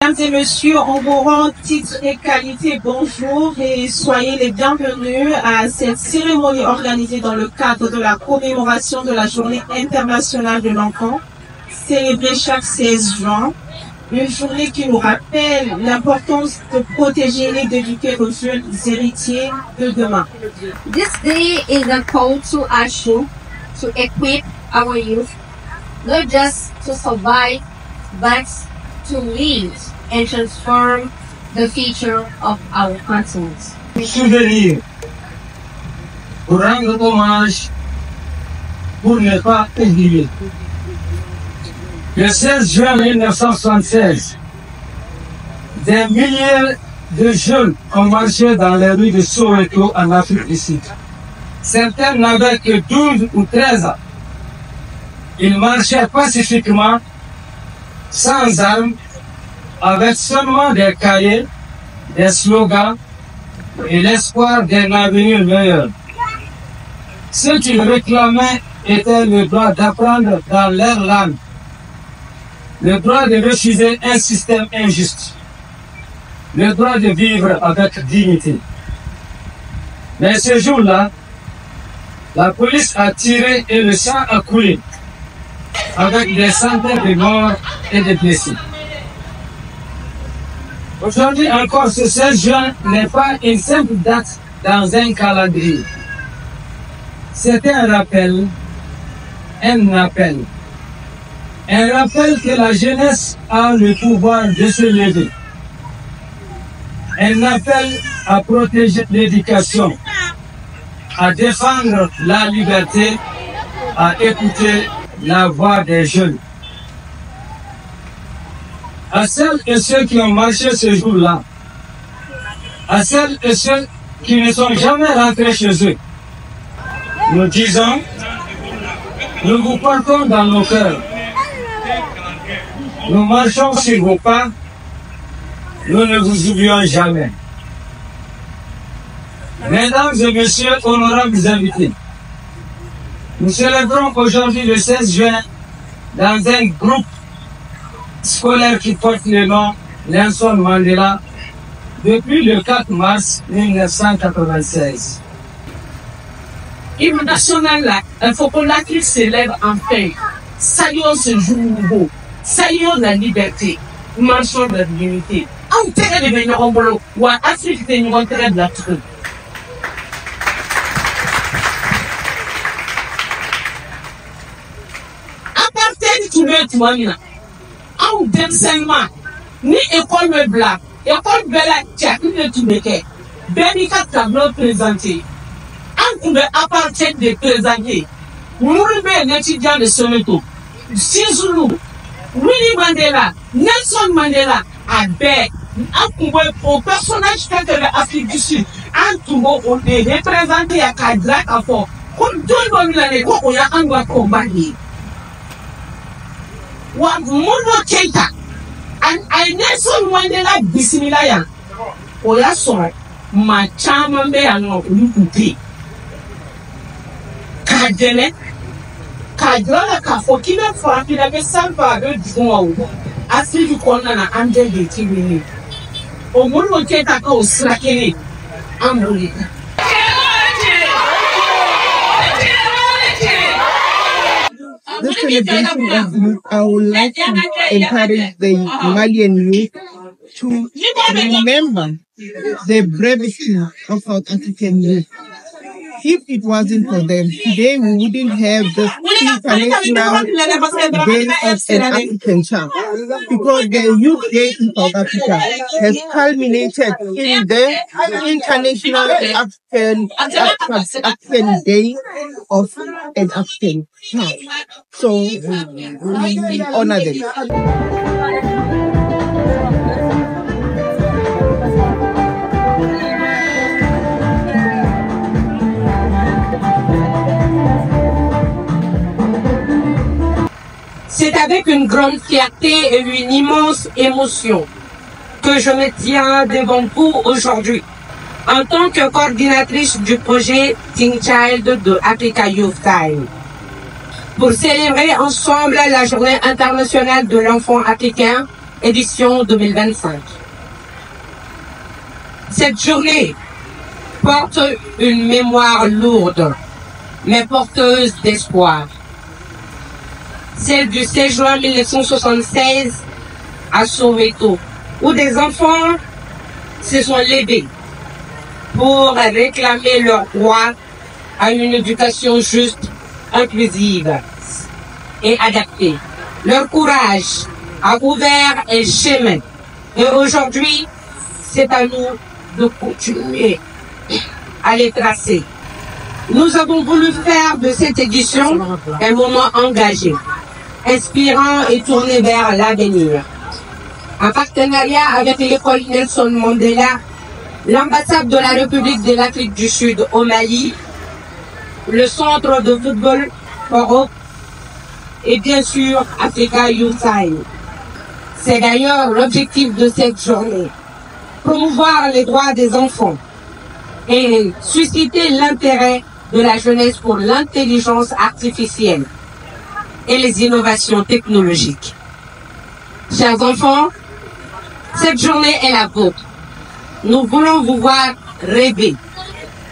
Mesdames et messieurs, en vos rangs, titres et qualités, bonjour et soyez les bienvenus à cette cérémonie organisée dans le cadre de la commémoration de la Journée internationale de l'enfant, célébrée chaque 16 juin. Une journée qui nous rappelle l'importance de protéger et d'éduquer aux jeunes héritiers de demain. This day is a call to action to equip our youth, not just to survive, but to lead and transform the future of our continent. Pour souvenir, pour rendre hommage, pour ne pas oublier. Le 16 juin 1976, des milliers de jeunes ont marché dans les rues de Soweto en Afrique du Sud. Certains n'avaient que 12 ou 13 ans. Ils marchaient pacifiquement, sans armes, avec seulement des cahiers, des slogans et l'espoir d'un avenir meilleur. Ce qu'ils réclamaient était le droit d'apprendre dans leur langue, le droit de refuser un système injuste, le droit de vivre avec dignité. Mais ce jour-là, la police a tiré et le sang a coulé, avec des centaines de morts et de blessés. Aujourd'hui encore, ce 16 juin n'est pas une simple date dans un calendrier. C'est un rappel, un appel. Un rappel que la jeunesse a le pouvoir de se lever. Un appel à protéger l'éducation, à défendre la liberté, à écouter la voix des jeunes. À celles et ceux qui ont marché ce jour-là, à celles et ceux qui ne sont jamais rentrés chez eux, nous disons, nous vous portons dans nos cœurs. Nous marchons sur vos pas, nous ne vous oublions jamais. Mesdames et messieurs, honorables invités, nous célébrons aujourd'hui le 16 juin dans un groupe scolaire qui porte le nom Nelson Mandela depuis le 4 mars 1996. L'hymne national là, il faut qu'on l'Afrique célèbre enfin. Saillons ce jour nouveau. Saillons la liberté. Marchons de l'unité. En terre de venir en boulot, ou à Afrique de nous enterrer de la truc. Apartheid tout le tout amina. En denseignement, ni école me blague, école bella tchak, ni le tout beke. Bénika tableau présenté. En tout le apartheid de présenter. Mouribe l'étudiant de Soweto. Sizulu. Winnie Mandela, Nelson Mandela, Abe, au personnage de l'Afrique du Sud, en tout monde, on est représenté à Kadrak à fond. Comme tout le monde l'année, on y a un doigt combattre. Wa Mono Keita, and Nelson Mandela, Bismillah, on y a son, ma chamambe à nos coups. Kadele, Kadrola Kafo, qui veut faire qu'il avait 100 pas de disons, assez du qu'on a un de Tivini. Au monde où tu es à cause, slaqué, en moulin. This celebration of youth, I would like to encourage the Malian youth to remember the brevity of South African youth. If it wasn't for them, today we wouldn't have the International Day of an African Child. Because the Youth Day in South Africa has culminated in the International African Day of an African Child. So we honor them. C'est avec une grande fierté et une immense émotion que je me tiens devant vous aujourd'hui en tant que coordinatrice du projet Teen Child de Africa Youth Time. Pour célébrer ensemble la Journée internationale de l'enfant africain édition 2025. Cette journée porte une mémoire lourde, mais porteuse d'espoir. Celle du 16 juin 1976 à Soweto, où des enfants se sont levés pour réclamer leur droit à une éducation juste, inclusive et adaptée. Leur courage a ouvert un chemin et aujourd'hui, c'est à nous de continuer à les tracer. Nous avons voulu faire de cette édition un moment engagé, inspirant et tourné vers l'avenir. En partenariat avec l'école Nelson Mandela, l'ambassade de la République de l'Afrique du Sud au Mali, le centre de football Europe et bien sûr Africa Youth Time. C'est d'ailleurs l'objectif de cette journée, promouvoir les droits des enfants et susciter l'intérêt de la jeunesse pour l'intelligence artificielle et les innovations technologiques. Chers enfants, cette journée est la vôtre. Nous voulons vous voir rêver,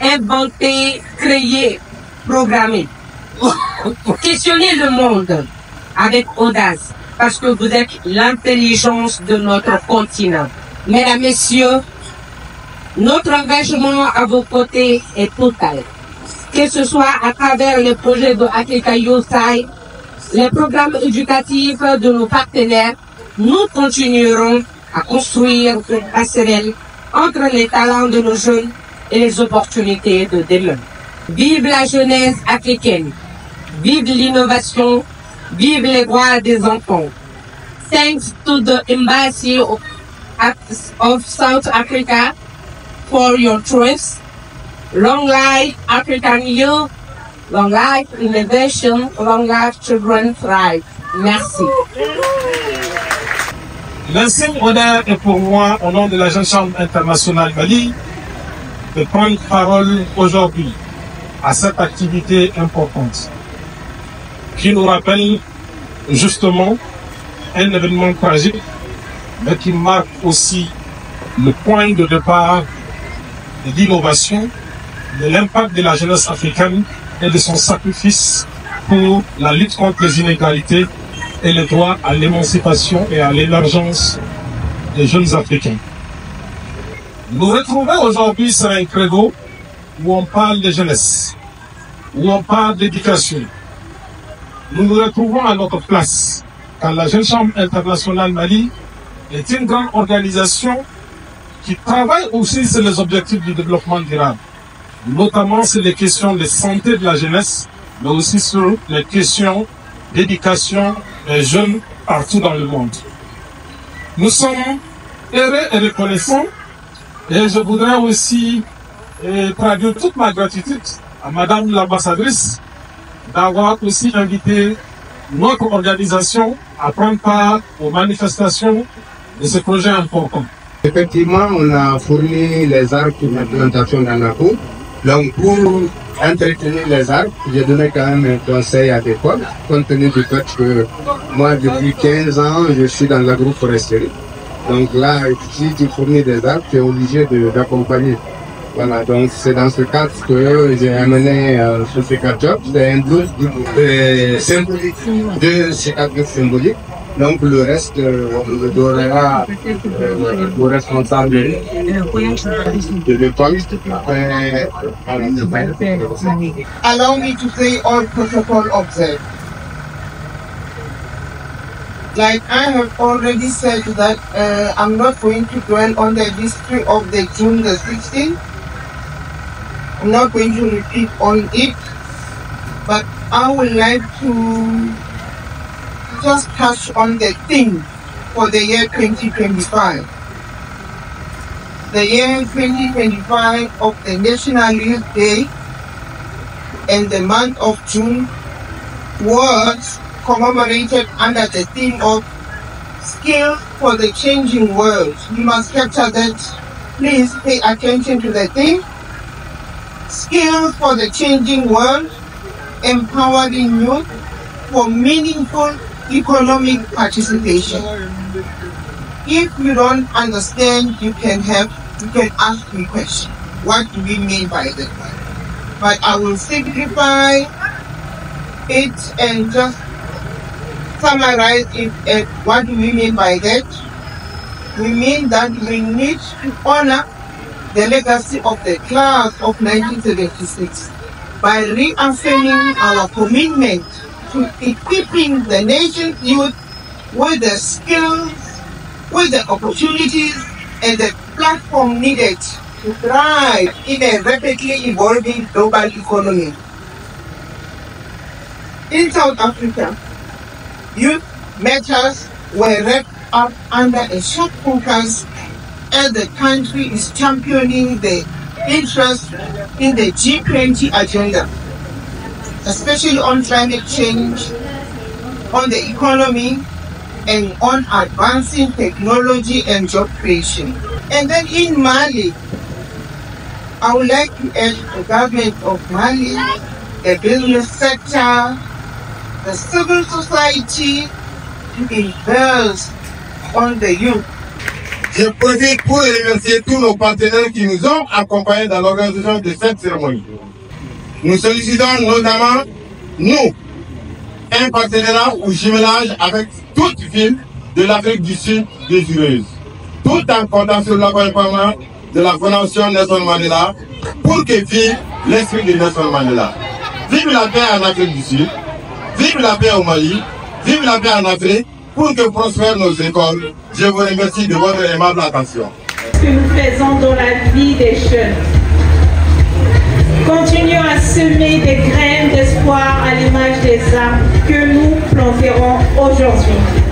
inventer, créer, programmer, questionner le monde avec audace, parce que vous êtes l'intelligence de notre continent. Mesdames, Messieurs, notre engagement à vos côtés est total. Que ce soit à travers les projets de Africa Youth Time, les programmes éducatifs de nos partenaires, nous continuerons à construire une passerelle entre les talents de nos jeunes et les opportunités de demain. Vive la jeunesse africaine, vive l'innovation, vive les droits des enfants. Thanks to the Embassy of South Africa for your trust. Long life African youth, long life innovation, long life children thrive. Merci. L'insigne honneur est pour moi, au nom de la Jeune Chambre internationale Mali, de prendre parole aujourd'hui à cette activité importante qui nous rappelle justement un événement tragique, mais qui marque aussi le point de départ de l'innovation, de l'impact de la jeunesse africaine et de son sacrifice pour la lutte contre les inégalités et le droit à l'émancipation et à l'émergence des jeunes Africains. Nous retrouvons aujourd'hui sur un credo où on parle de jeunesse, où on parle d'éducation. Nous nous retrouvons à notre place, car la Jeune Chambre internationale Mali est une grande organisation qui travaille aussi sur les objectifs du développement durable, notamment sur les questions de santé de la jeunesse, mais aussi sur les questions d'éducation des jeunes partout dans le monde. Nous sommes heureux et reconnaissants, et je voudrais aussi traduire toute ma gratitude à Madame l'ambassadrice d'avoir aussi invité notre organisation à prendre part aux manifestations de ce projet important. Effectivement, on a fourni les arbres pour l'implantation dans la cour. Donc, pour entretenir les arbres, j'ai donné quand même un conseil adéquat, compte tenu du fait que moi, depuis 15 ans, je suis dans l'agroforesterie. Donc là, si tu fournis des arbres, tu es obligé d'accompagner. Voilà, donc c'est dans ce cadre que j'ai amené ce C4 c'est un blouse symbolique, deux C4 symboliques. Donc le reste, on le donnera au responsable de l'école. Allow me to say all protocol observed. Like I have already said that I'm not going to dwell on the history of the June the 16th. I'm not going to repeat on it, but I would like to just touch on the theme for the year 2025. The year 2025 of the National Youth Day and the month of June was commemorated under the theme of Skill for the Changing World. You must capture that. Please pay attention to the theme. Skill for the Changing World, empowering youth for meaningful economic participation. if you don't understand, you can ask me question. What do we mean by that? But I will simplify it and just summarize it as what do we mean by that? We mean that we need to honor the legacy of the class of 1976 by reaffirming our commitment to equipping the nation's youth with the skills, with the opportunities, and the platform needed to thrive in a rapidly evolving global economy. In South Africa, youth matters were wrapped up under a short focus as the country is championing the interest in the G20 agenda, especially on climate change, on the economy, and on advancing technology and job creation. And then in Mali, I would like to add the government of Mali, the business sector, the civil society to invest on the youth. Je profite pour remercier tous nos partenaires qui nous ont accompagnés dans l'organisation de cette cérémonie. Nous sollicitons notamment, nous, un partenariat ou jumelage avec toute ville de l'Afrique du Sud désireuse, tout en comptant sur l'accompagnement de la Fondation Nelson Mandela pour que vive l'esprit de Nelson Mandela. Vive la paix en Afrique du Sud, vive la paix au Mali, vive la paix en Afrique, pour que prospèrent nos écoles. Je vous remercie de votre aimable attention. Ce que nous faisons dans la vie des jeunes. Continuons à semer des graines d'espoir à l'image des arbres que nous planterons aujourd'hui.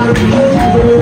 Thank you.